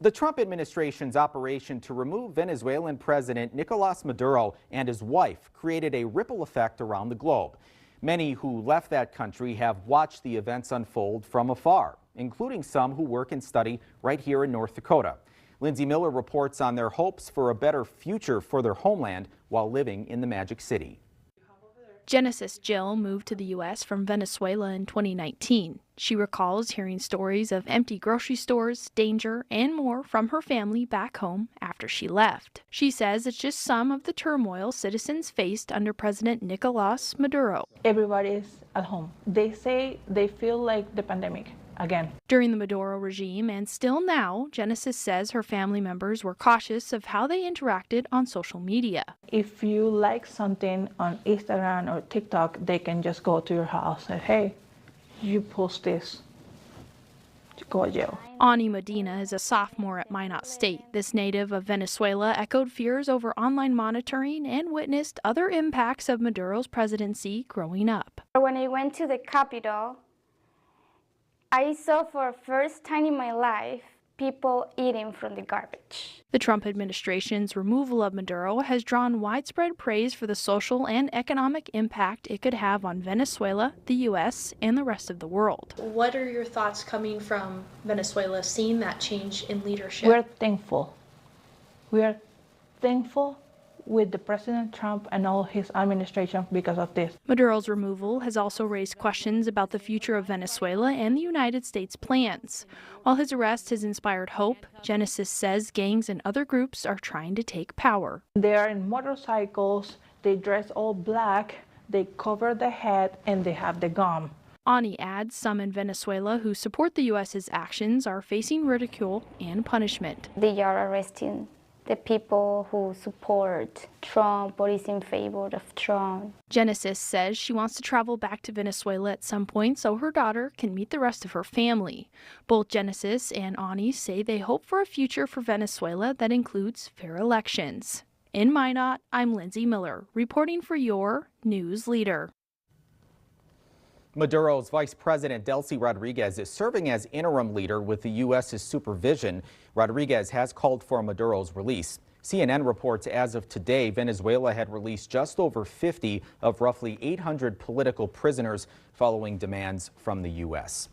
The Trump administration's operation to remove Venezuelan President Nicolas Maduro and his wife created a ripple effect around the globe. Many who left that country have watched the events unfold from afar, including some who work and study right here in North Dakota. Lindsay Miller reports on their hopes for a better future for their homeland while living in the Magic City. Genesis Jill moved to the U.S. from Venezuela in 2019. She recalls hearing stories of empty grocery stores, danger, and more from her family back home after she left. She says it's just some of the turmoil citizens faced under President Nicolas Maduro. Everybody is at home. They say they feel like the pandemic again. During the Maduro regime, and still now, Genesis says her family members were cautious of how they interacted on social media. If you like something on Instagram or TikTok, they can just go to your house and say, hey, you post this, to go to jail. Ani Medina is a sophomore at Minot State. This native of Venezuela echoed fears over online monitoring and witnessed other impacts of Maduro's presidency growing up. When I went to the capital, I saw for the first time in my life people eating from the garbage. The Trump administration's removal of Maduro has drawn widespread praise for the social and economic impact it could have on Venezuela, the U.S., and the rest of the world. What are your thoughts coming from Venezuela, seeing that change in leadership? We're thankful. We are thankful with the President Trump and all his administration because of this. Maduro's removal has also raised questions about the future of Venezuela and the United States' plans. While his arrest has inspired hope, Genesis says gangs and other groups are trying to take power. They are in motorcycles, they dress all black, they cover the head, and they have the gun. Ani adds some in Venezuela who support the U.S.'s actions are facing ridicule and punishment. They are arresting the people who support Trump or is in favor of Trump. Genesis says she wants to travel back to Venezuela at some point so her daughter can meet the rest of her family. Both Genesis and Ani say they hope for a future for Venezuela that includes fair elections. In Minot, I'm Lindsay Miller, reporting for your News Leader. Maduro's Vice President Delcy Rodriguez is serving as interim leader with the U.S.'s supervision. Rodriguez has called for Maduro's release. CNN reports as of today, Venezuela had released just over 50 of roughly 800 political prisoners following demands from the U.S.